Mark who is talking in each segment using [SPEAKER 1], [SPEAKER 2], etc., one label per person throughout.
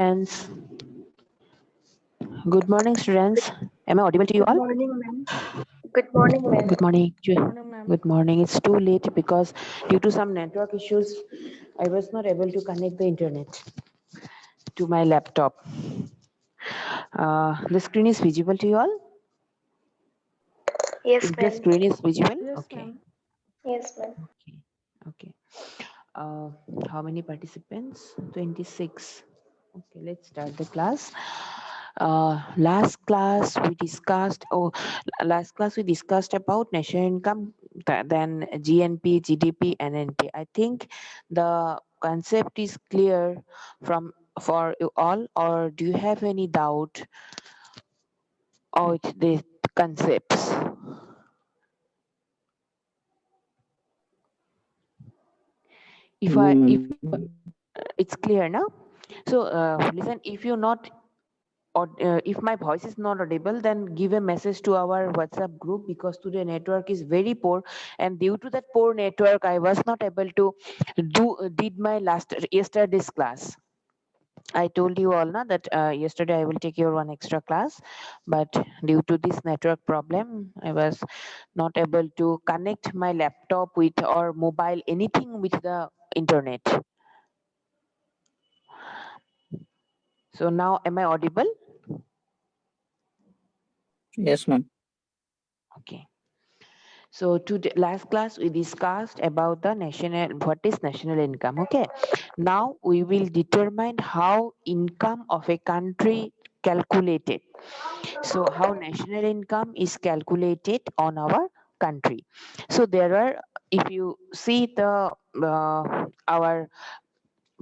[SPEAKER 1] Friends. Good morning, students. Am I audible to you
[SPEAKER 2] Good
[SPEAKER 1] all?
[SPEAKER 2] morning, ma'am. Good morning, ma'am.
[SPEAKER 1] Good morning.
[SPEAKER 3] Morning, ma'am.
[SPEAKER 1] Good morning. It's too late because due to some network issues, I was not able to connect the internet to my laptop. The screen is visible to you all?
[SPEAKER 2] Yes,
[SPEAKER 1] If the
[SPEAKER 2] ma'am.
[SPEAKER 1] screen is visible?
[SPEAKER 3] Yes,
[SPEAKER 1] Okay.
[SPEAKER 3] ma'am.
[SPEAKER 2] Yes, ma'am.
[SPEAKER 1] Okay. Okay. Uh, how many participants? 26. Okay, let's start the class. Last class we discussed about national income, then GNP, GDP, and NP. I think the concept is clear for you all, or do you have any doubt about the concepts? If it's clear now, so listen, if you're not, or if my voice is not audible, then give a message to our WhatsApp group, because today network is very poor, and due to that poor network I was not able to did my yesterday's class. I told you all na that yesterday I will take your one extra class, but due to this network problem I was not able to connect my laptop with or mobile anything with the internet. So now am I audible?
[SPEAKER 4] Yes, ma'am.
[SPEAKER 1] Okay. So today, last class we discussed about the what is national income. Okay. Now we will determine how income of a country calculated. So how national income is calculated on our country. So there are, if you see the our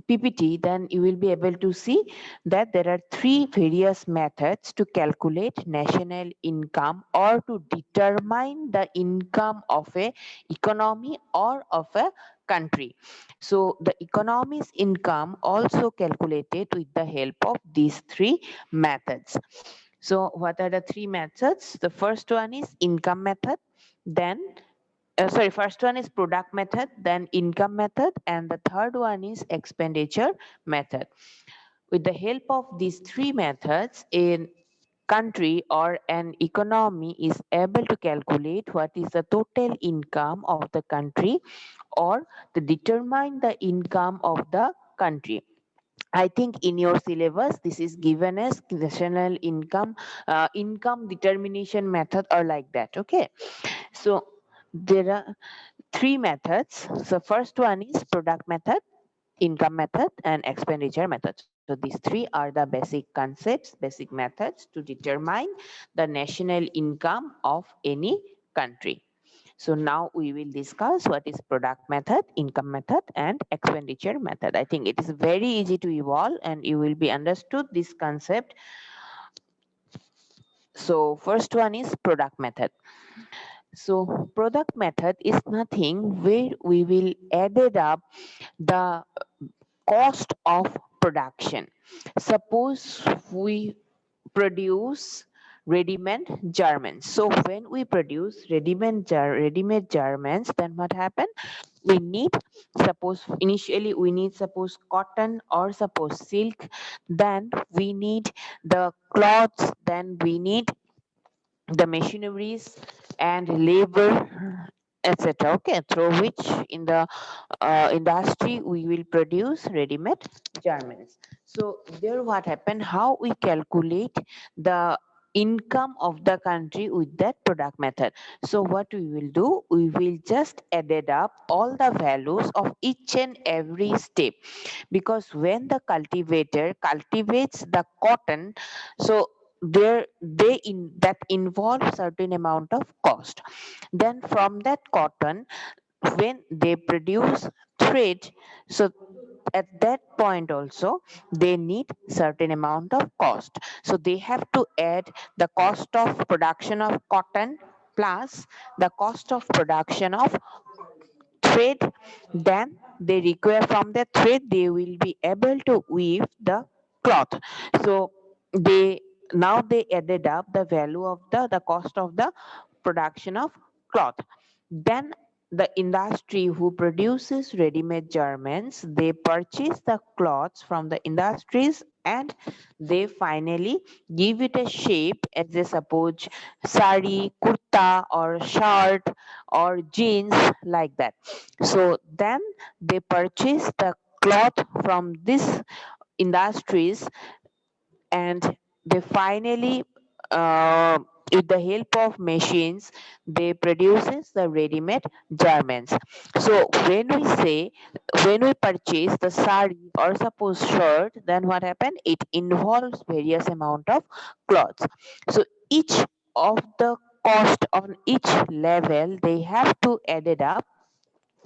[SPEAKER 1] PPT, then you will be able to see that there are three various methods to calculate national income or to determine the income of a economy or of a country. So the economy's income also calculated with the help of these three methods. So what are the three methods? The first one is income method, then first one is product method, then income method, and the third one is expenditure method. With the help of these three methods, a country or an economy is able to calculate what is the total income of the country or to determine the income of the country. I think in your syllabus this is given as national income determination method or like that. Okay, so there are three methods. So first one is product method, income method, and expenditure method. So these three are the basic concepts, basic methods to determine the national income of any country. So now we will discuss what is product method, income method, and expenditure method. I think it is very easy to evolve and you will be understood this concept. So first one is product method. So product method is nothing where we will added up the cost of production. Suppose we produce ready-made garments. So when we produce ready-made garments, then what happened? We need, suppose initially we need suppose cotton or suppose silk, then we need the cloths, then we need the machineries and labor, etc. Okay, through which in the industry we will produce ready-made garments. So there what happened, how we calculate the income of the country with that product method. So what we will do, we will just added up all the values of each and every step, because when the cultivator cultivates the cotton, so that involve certain amount of cost. Then from that cotton, when they produce thread, so at that point also they need certain amount of cost. So they have to add the cost of production of cotton plus the cost of production of thread, then they require from the thread they will be able to weave the cloth. So they now they added up the value of the cost of the production of cloth. Then the industry who produces ready-made garments, they purchase the cloths from the industries and they finally give it a shape as they suppose sari, kurta or shirt or jeans like that. So then they purchase the cloth from these industries and they finally with the help of machines they produces the ready-made garments. So when we purchase the sari or suppose shirt, then what happen, it involves various amount of clothes. So each of the cost on each level they have to add it up,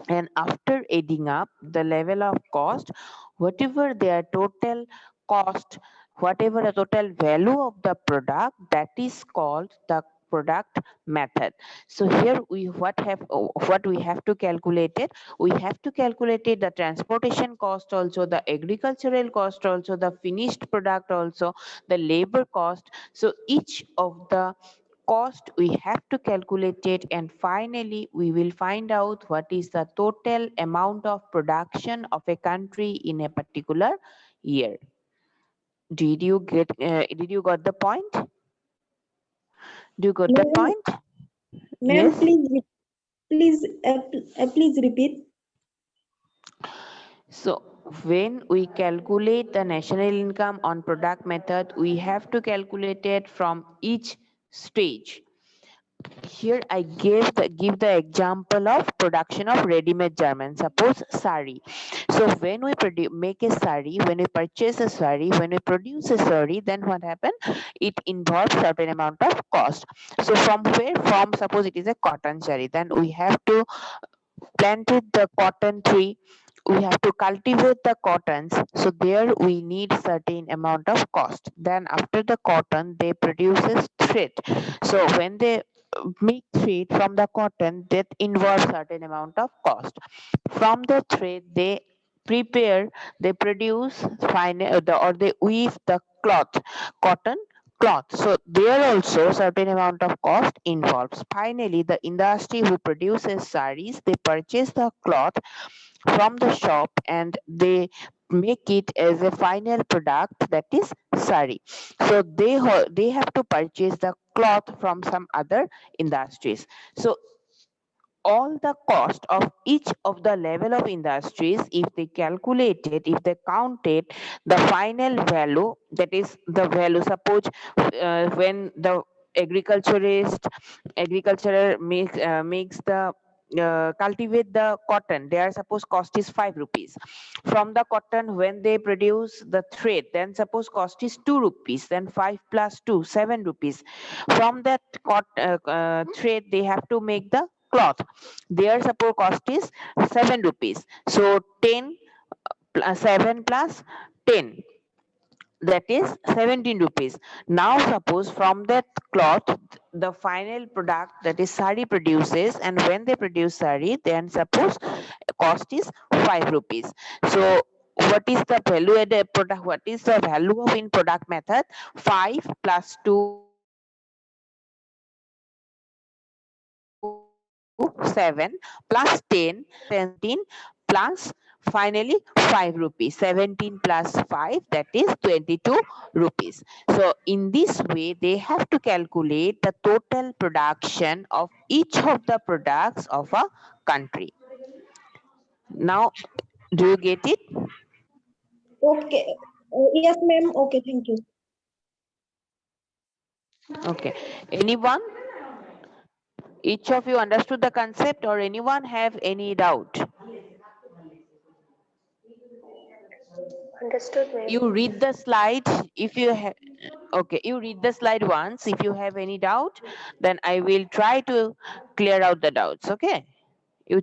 [SPEAKER 1] and after adding up the level of cost, whatever their total cost, whatever the total value of the product, that is called the product method. So here we what we have to calculate it, we have to calculate it the transportation cost also, the agricultural cost also, the finished product also, the labor cost. So each of the cost we have to calculate it, and finally we will find out what is the total amount of production of a country in a particular year. Did you got the point? Do you got the
[SPEAKER 3] Ma'am,
[SPEAKER 1] point?
[SPEAKER 3] ma'am,
[SPEAKER 1] Yes.
[SPEAKER 3] please repeat.
[SPEAKER 1] So when we calculate the national income on product method, we have to calculate it from each stage. Here I give the example of production of ready-made garments. Suppose sari. So when we make a sari, when we purchase a sari, when we produce a sari, then what happen? It involves certain amount of cost. So from where? From suppose it is a cotton sari, then we have to planted the cotton tree, we have to cultivate the cottons, so there we need certain amount of cost. Then after the cotton they produces thread. So when they make thread from the cotton, that involves certain amount of cost. From the thread prepare they produce or they weave the cloth, cotton cloth. So there also certain amount of cost involves. Finally, the industry who produces saris, they purchase the cloth from the shop and they make it as a final product, that is sari. So they have to purchase the cloth from some other industries. So all the cost of each of the level of industries, if they calculate it, if they count it, the final value, that is the value, suppose when the agriculturist agriculturer makes the cultivate the cotton, their suppose cost is 5 rupees. From the cotton when they produce the thread, then suppose cost is 2 rupees, then 5 plus 2 7 rupees. From that thread they have to make the cloth, their suppose cost is 7 rupees. So 10 plus 7 plus 10, that is 17 rupees. Now suppose from that cloth the final product, that is sari, produces, and when they produce sari, then suppose cost is 5 rupees. So what is the value added product, what is the value of in product method? 5 plus 2 7 plus 10 17 plus finally 5 rupees. 17 plus 5, that is 22 rupees. So in this way they have to calculate the total production of each of the products of a country. Now do you get it?
[SPEAKER 3] Okay. Yes, ma'am. Okay, thank you.
[SPEAKER 1] Okay, anyone, each of you understood the concept or anyone have any doubt?
[SPEAKER 2] Understood, ma'am.
[SPEAKER 1] You read the slide if you have. Okay, you read the slide once. If you have any doubt, then I will try to clear out the doubts. Okay, you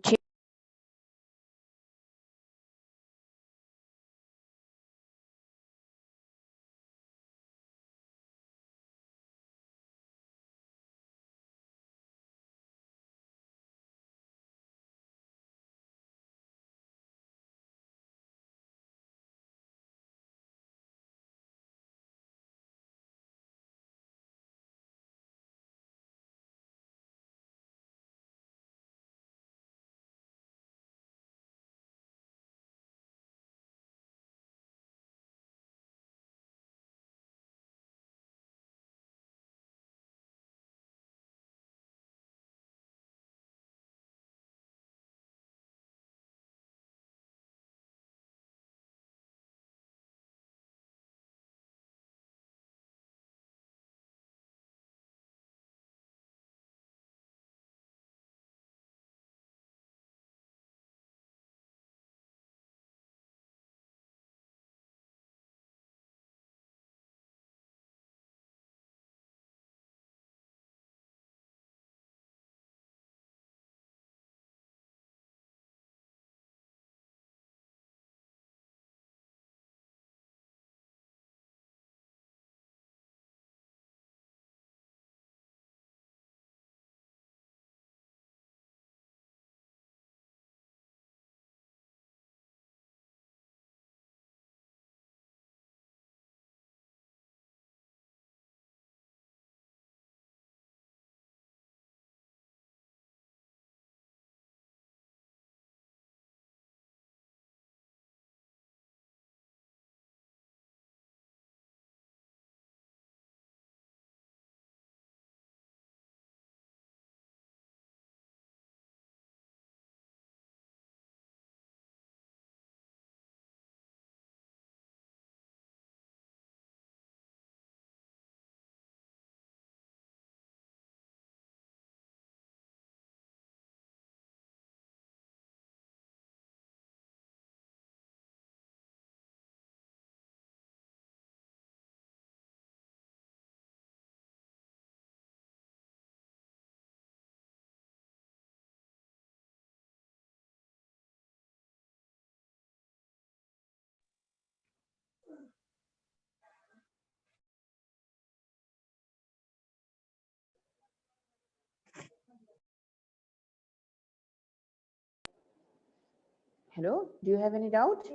[SPEAKER 1] Hello, do you have any doubt?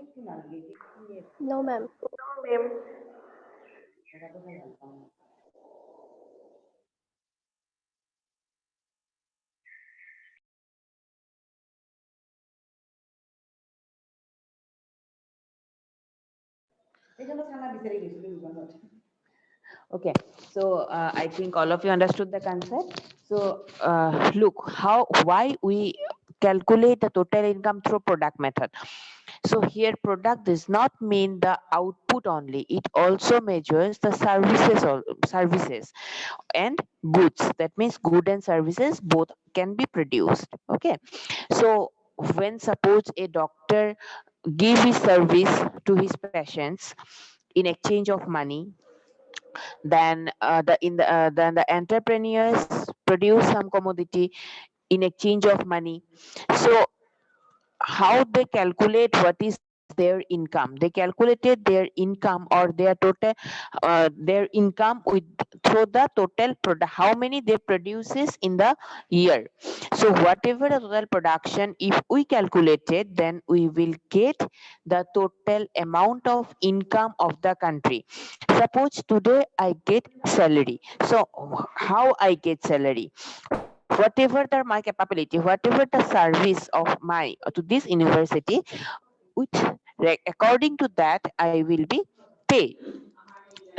[SPEAKER 2] No, ma'am.
[SPEAKER 1] Okay, so I think all of you understood the concept. So look why we calculate the total income through product method. So here product does not mean the output only, it also measures the services and goods. That means good and services both can be produced. Okay, so when suppose a doctor give his service to his patients in exchange of money, then the entrepreneurs produce some commodity in exchange of money. So how they calculate what is their income? They calculated their income or their income with through the total product, how many they produces in the year. So whatever the total production, if we calculate it, then we will get the total amount of income of the country. Suppose today I get salary. So how I get salary? Whatever my capability, whatever the service of my to this university, which according to that I will be paid.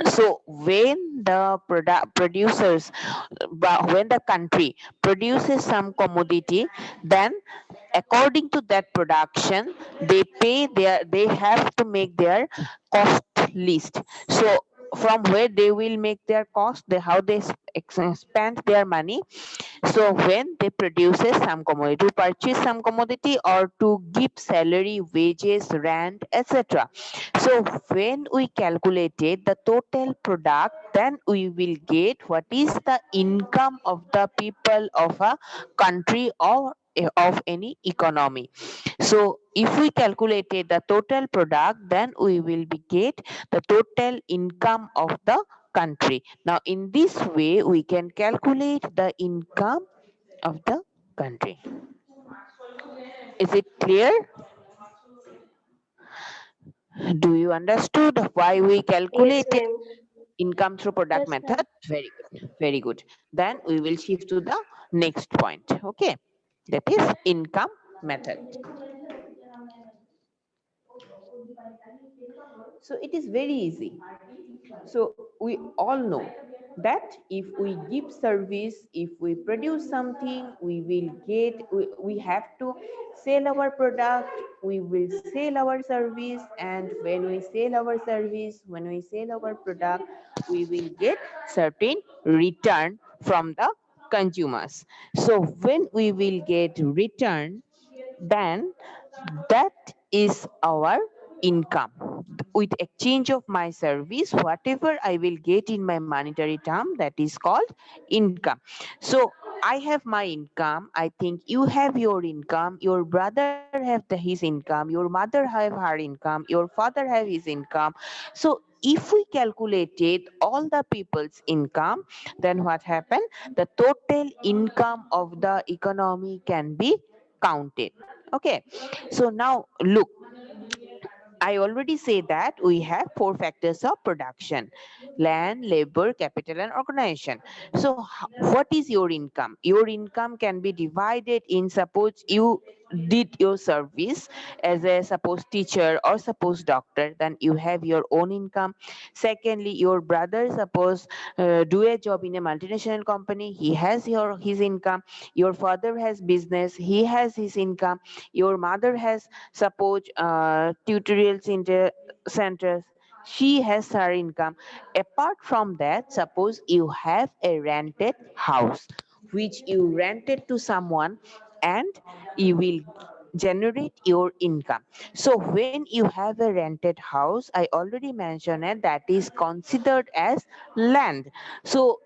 [SPEAKER 1] So when the product producers, when the country produces some commodity, then according to that production they have to make their cost list. So from where they will make their cost, how they spend their money. So when they produces some commodity, to purchase some commodity or to give salary, wages, rent, etc. So when we calculated the total product, then we will get what is the income of the people of a country or of any economy. So if we calculated the total product, then we will be get the total income of the country. Now in this way we can calculate the income of the country. Is it clear? Do you understood why we
[SPEAKER 2] Yes,
[SPEAKER 1] calculated
[SPEAKER 2] ma'am.
[SPEAKER 1] income through product
[SPEAKER 2] Yes,
[SPEAKER 1] method?
[SPEAKER 2] ma'am.
[SPEAKER 1] Very good. Very good. Then we will shift to the next point. Okay. That is income method. So it is very easy. So we all know that if we give service, if we produce something, we have to sell our product, we will sell our service, and when we sell our service, when we sell our product, we will get certain return from the consumers. So when we will get return, then that is our income. With exchange of my service, whatever I will get in my monetary term, that is called income. So I have my income, I think you have your income, your brother have his income, your mother have her income, your father have his income. So if we calculated all the people's income, then what happened? The total income of the economy can be counted. Okay, so now look, I already say that we have four factors of production: land, labor, capital, and organization. So, what is your income? Your income can be divided in, suppose you did your service as a suppose teacher or suppose doctor, then you have your own income. Secondly, your brother suppose do a job in a multinational company, he has his income. Your father has business, he has his income. Your mother has suppose tutorial centers, she has her income. Apart from that, suppose you have a rented house which you rented to someone, and you will generate your income. So when you have a rented house, I already mentioned it, that is considered as land. So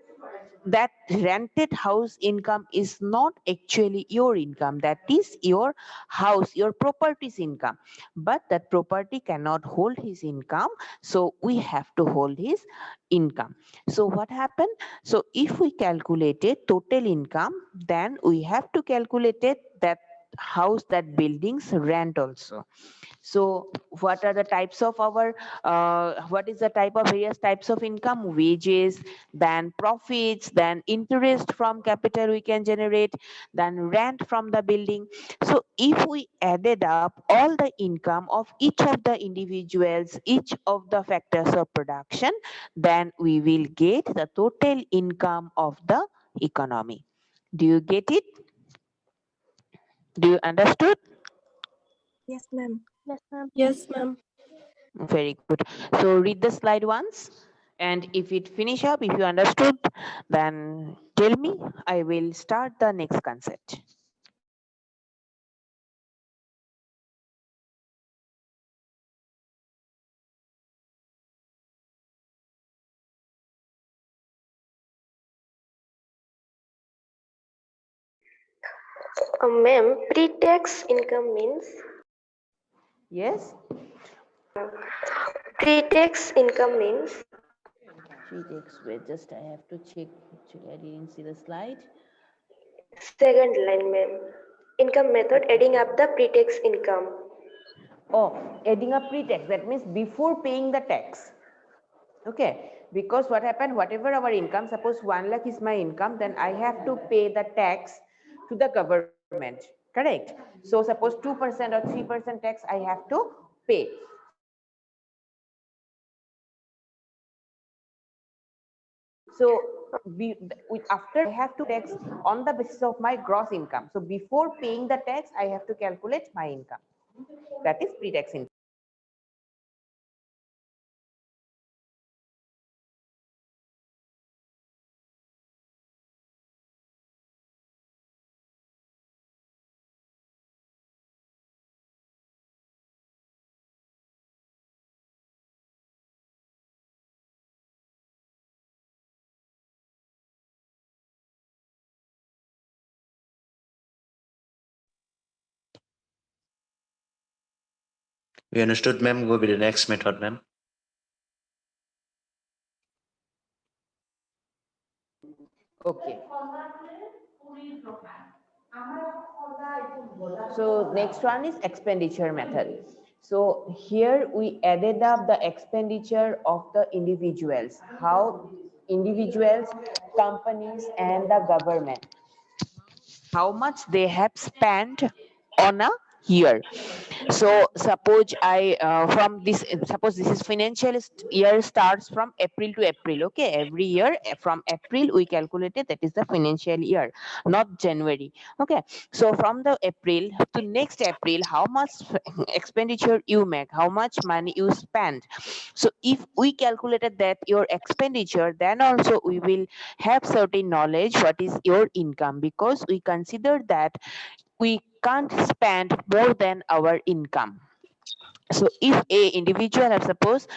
[SPEAKER 1] that rented house income is not actually your income, that is your house, your property's income. But that property cannot hold his income, so we have to hold his income. So what happened? So if we calculated total income, then we have to calculate it that house, that buildings rent also. So what are the types of our what is the type of various types of income? Wages, then profits, then interest from capital we can generate, then rent from the building. So if we added up all the income of each of the individuals, each of the factors of production, then we will get the total income of the economy. Do you get it? Do you understood?
[SPEAKER 3] Yes, ma'am.
[SPEAKER 2] Yes, ma'am.
[SPEAKER 3] Yes, ma'am.
[SPEAKER 1] Very good. So read the slide once, and if it finish up, if you understood, then tell me. I will start the next concept.
[SPEAKER 2] Ma'am, pre-tax income means
[SPEAKER 1] Yes.
[SPEAKER 2] pre-tax income means
[SPEAKER 1] Pre-tax. Wait, just I have to check. Actually, I didn't see the slide.
[SPEAKER 2] second line, ma'am. Income method adding up the pre-tax income.
[SPEAKER 1] Oh, adding a pre-tax. That means before paying the tax. Okay. Because what happened? Whatever our income, suppose 1 lakh is my income, then I have to pay the tax to the government. Correct. So suppose 2% or 3% tax I have to pay. So after I have to tax on the basis of my gross income. So before paying the tax, I have to calculate my income. That is pre-tax income.
[SPEAKER 4] We understood, ma'am. Go with the next method, ma'am.
[SPEAKER 1] Okay. So next one is expenditure method. So here we added up the expenditure of the individuals, how individuals, companies, and the government, how much they have spent on a year. So suppose I from this, suppose this is financial year starts from April to April. Okay, every year from April we calculated, that is the financial year, not January. Okay, so from the April to next April, how much expenditure you make, how much money you spend. So if we calculated that your expenditure, then also we will have certain knowledge what is your income, because we consider that we can't spend more than our income. So if a individual have, suppose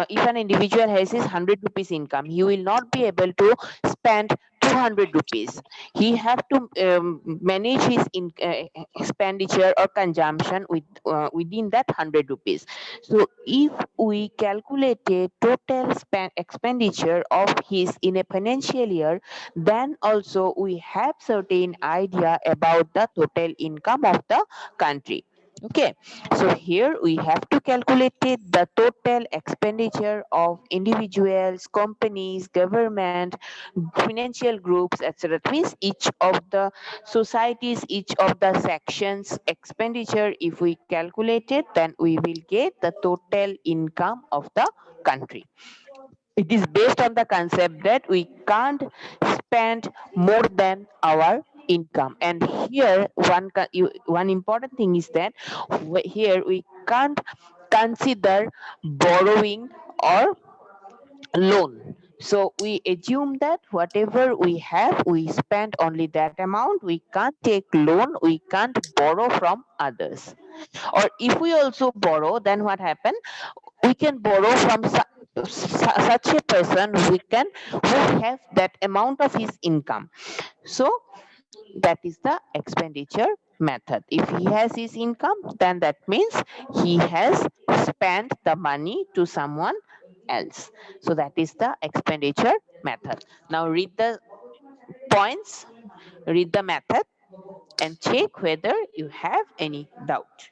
[SPEAKER 1] if an individual has his 100 rupees income, he will not be able to spend 200 rupees. He have to manage his expenditure or consumption within that 100 rupees. So if we calculated total expenditure of his in a financial year, then also we have certain idea about the total income of the country. Okay, so here we have to calculate the total expenditure of individuals, companies, government, financial groups, etc. It means each of the societies, each of the sections expenditure. If we calculate it, then we will get the total income of the country. It is based on the concept that we can't spend more than our income. And here one important thing is that here we can't consider borrowing or loan. So we assume that whatever we have, we spend only that amount. We can't take loan, we can't borrow from others. Or if we also borrow, then what happen? We can borrow from such a person who has that amount of his income. So that is the expenditure method. If he has his income, then that means he has spent the money to someone else. So that is the expenditure method. Now read the points, read the method. and check whether you have any doubt.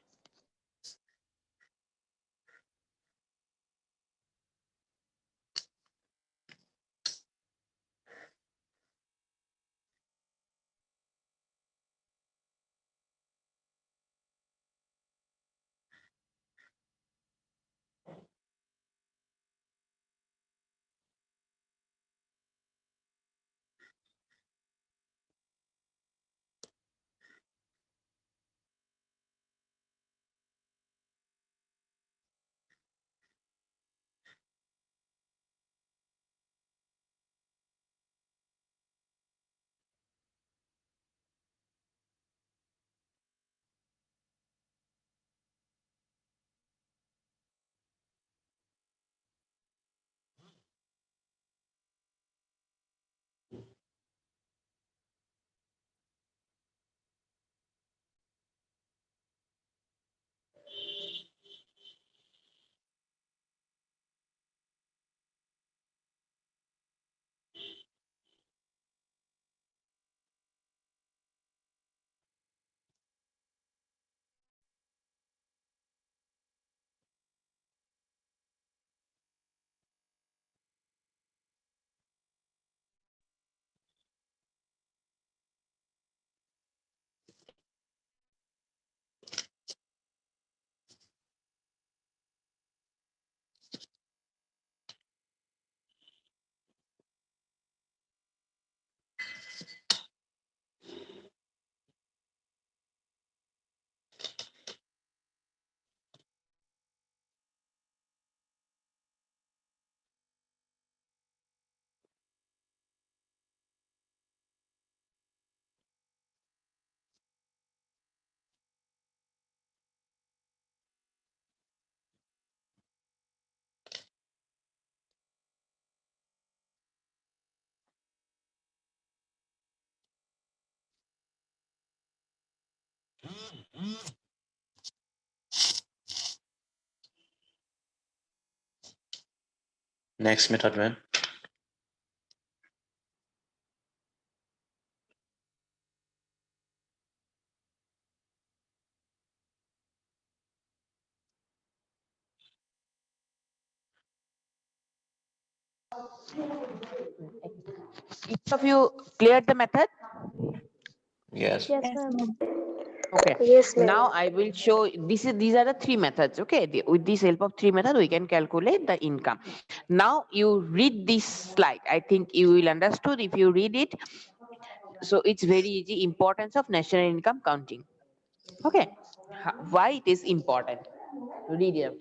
[SPEAKER 4] Next method, ma'am.
[SPEAKER 1] Each of you cleared the method?
[SPEAKER 4] Yes.
[SPEAKER 3] Yes, ma'am.
[SPEAKER 1] Okay.
[SPEAKER 2] Yes, ma'am.
[SPEAKER 1] Now I will show these are the three methods. Okay. With this help of three methods, we can calculate the income. Now you read this slide. I think you will understood if you read it. So it's very easy. Importance of national income counting. Okay. Why it is important? Read it.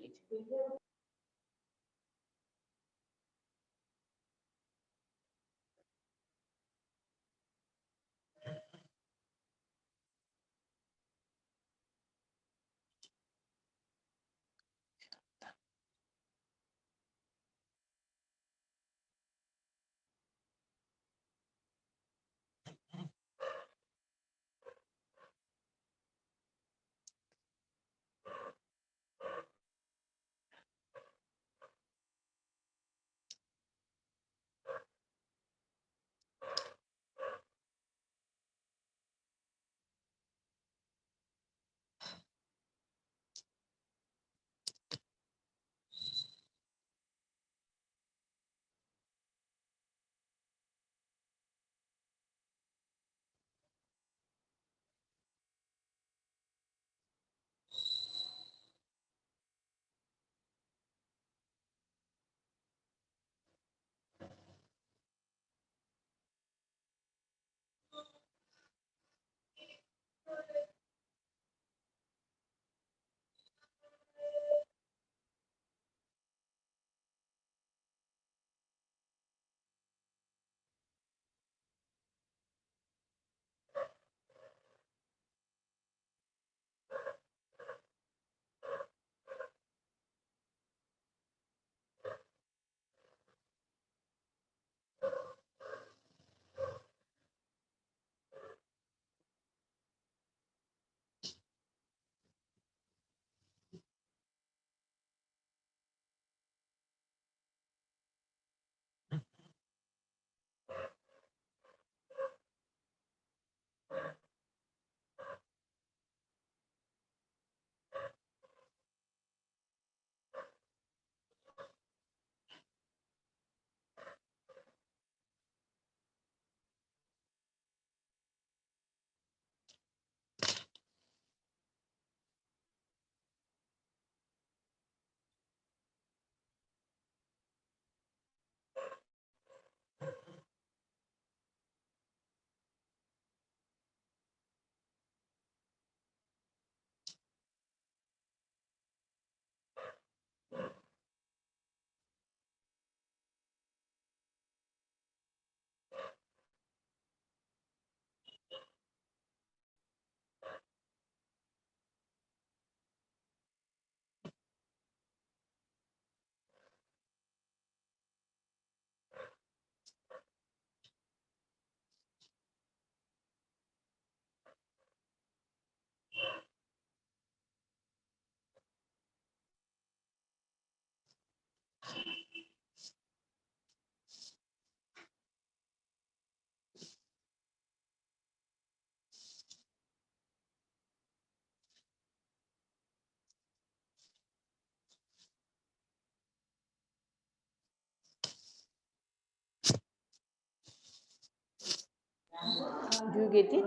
[SPEAKER 1] Do you get it?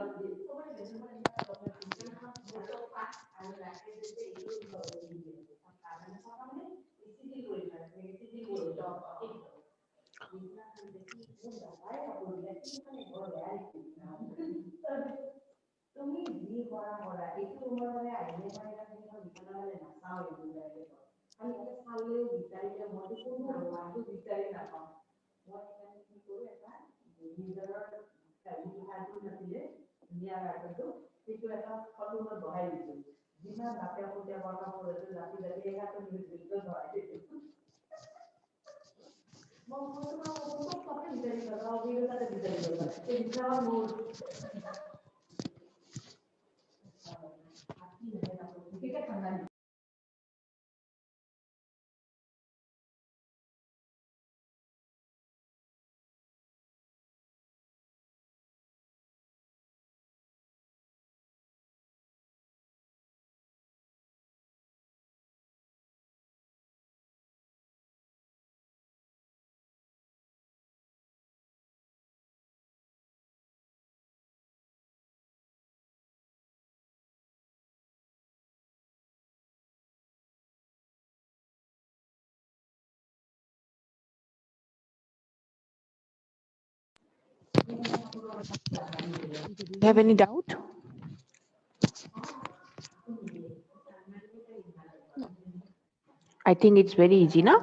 [SPEAKER 1] Do you have any doubt? I think it's very easy now.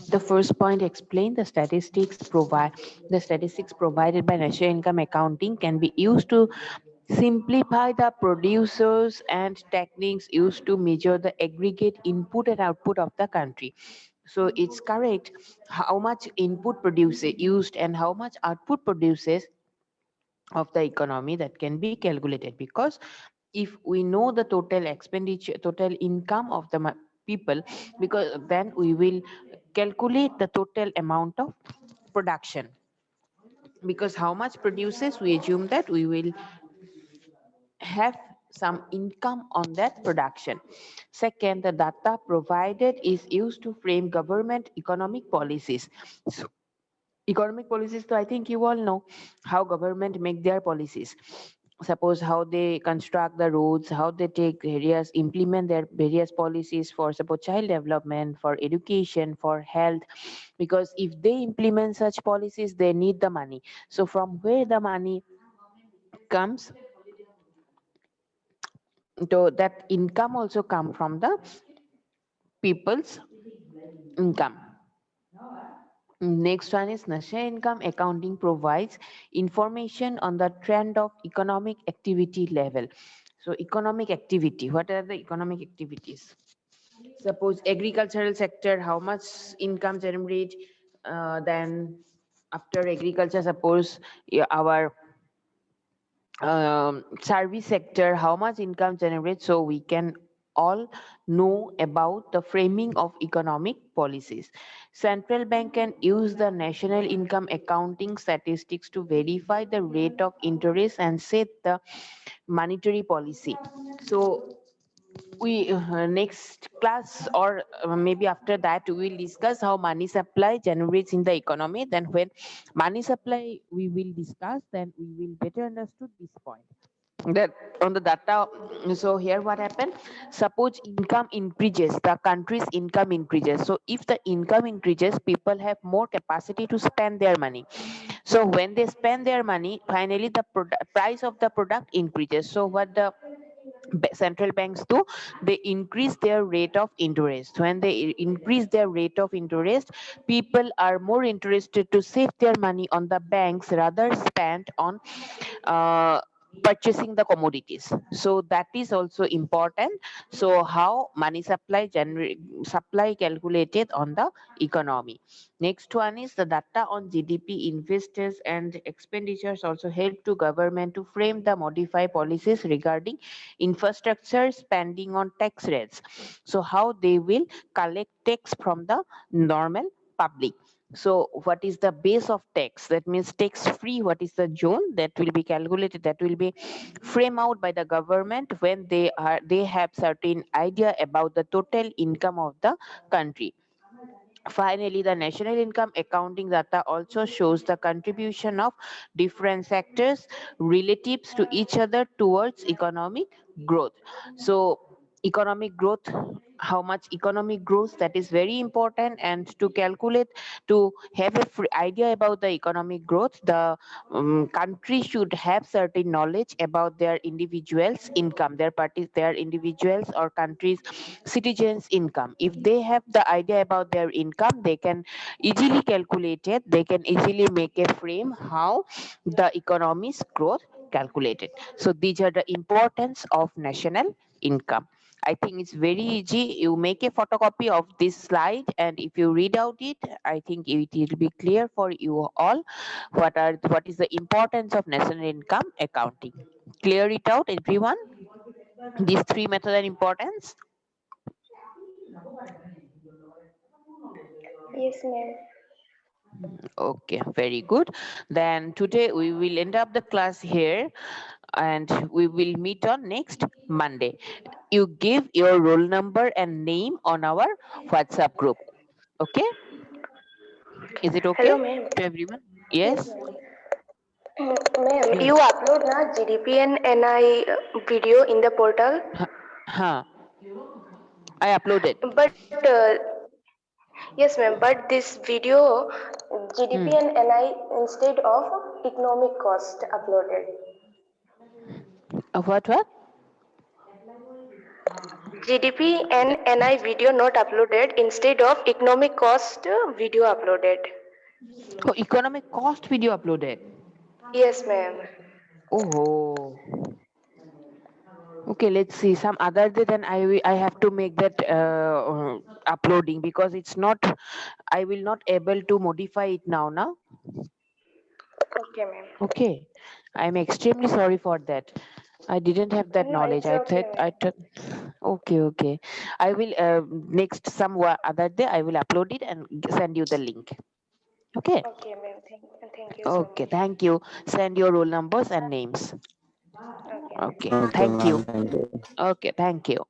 [SPEAKER 1] The first point explain the statistics provided by national income accounting can be used to simplify the producers and techniques used to measure the aggregate input and output of the country. So it's correct how much input produces used and how much output produces of the economy that can be calculated, because if we know the total expenditure, total income of the people, because then we will calculate the total amount of production, because how much produces, we assume that we will have some income on that production. Second, the data provided is used to frame government economic policies. So, economic policies, so I think you all know how government make their policies. Suppose how they construct the roads, how they take various implement their various policies for suppose child development, for education, for health, because if they implement such policies they need the money. So from where the money comes, so that income also come from the people's income. Next one is national income accounting provides information on the trend of economic activity level. So economic activity, what are the economic activities? Suppose agricultural sector, how much income generate, then after agriculture, suppose our service sector, how much income generates, so we can all know about the framing of economic policies. Central bank can use the national income accounting statistics to verify the rate of interest and set the monetary policy. So we next class, or maybe after that, we will discuss how money supply generates in the economy. Then when money supply we will discuss, then we will better understood this point, that on the data. So here what happened, suppose income increases, the country's income increases, so if the income increases, people have more capacity to spend their money. So when they spend their money, finally the price of the product increases. So what the central banks do, they increase their rate of interest. When they increase their rate of interest, people are more interested to save their money on the banks rather spend on uh, purchasing the commodities. So that is also important. So how money supply supply calculated on the economy. Next one is the data on GDP, investors and expenditures also help to government to frame the modify policies regarding infrastructure spending on tax rates. So how they will collect tax from the normal public. So what is the base of tax? That means tax free. What is the zone that will be calculated? That will be framed out by the government when they have certain idea about the total income of the country. Finally, the national income accounting data also shows the contribution of different sectors relatives to each other towards economic growth. So economic growth, how much economic growth, that is very important. And to calculate, to have a free idea about the economic growth, the country should have certain knowledge about their individuals income, their individuals or countries citizens income. If they have the idea about their income, they can easily calculate it, they can easily make a frame how the economy's growth calculated. So these are the importance of national income. I think it's very easy. You make a photocopy of this slide, and if you read out it, I think it will be clear for you all what is the importance of national income accounting. Clear it out, everyone. These three methods are importance.
[SPEAKER 2] Yes, ma'am.
[SPEAKER 1] Okay, very good. Then today we will end up the class here, and we will meet on next Monday. You give your roll number and name on our WhatsApp group. Okay? Is it okay
[SPEAKER 2] Hello, ma'am.
[SPEAKER 1] to everyone?
[SPEAKER 3] Yes,
[SPEAKER 1] Yes?
[SPEAKER 3] ma'am.
[SPEAKER 2] Ma'am,
[SPEAKER 1] Hmm.
[SPEAKER 2] you upload na GDP and NI video in the portal,
[SPEAKER 1] Huh. I uploaded.
[SPEAKER 2] but yes, ma'am. But this video GDP
[SPEAKER 1] Hmm.
[SPEAKER 2] and NI instead of economic cost uploaded.
[SPEAKER 1] What?
[SPEAKER 2] GDP and NI video not uploaded instead of economic cost video uploaded.
[SPEAKER 1] Oh, economic cost video uploaded.
[SPEAKER 2] Yes, ma'am.
[SPEAKER 1] Oh. Okay, let's see. Some other day, then I have to make that uploading, because it's not. I will not able to modify it now. Now.
[SPEAKER 2] Okay, ma'am.
[SPEAKER 1] Okay. I'm extremely sorry for that. I didn't have that
[SPEAKER 2] No,
[SPEAKER 1] knowledge.
[SPEAKER 2] it's
[SPEAKER 1] I
[SPEAKER 2] okay,
[SPEAKER 1] thought I
[SPEAKER 2] ma'am.
[SPEAKER 1] thought. Okay. I will next other day I will upload it and send you the link. Okay.
[SPEAKER 2] Okay, ma'am. Thank you so
[SPEAKER 1] Okay.
[SPEAKER 2] much.
[SPEAKER 1] Thank you. Send your roll numbers and names.
[SPEAKER 2] Okay, ma'am.
[SPEAKER 1] Okay.
[SPEAKER 4] Okay,
[SPEAKER 1] Thank
[SPEAKER 4] ma'am.
[SPEAKER 1] you.
[SPEAKER 4] Thank you.
[SPEAKER 1] Okay. Thank you.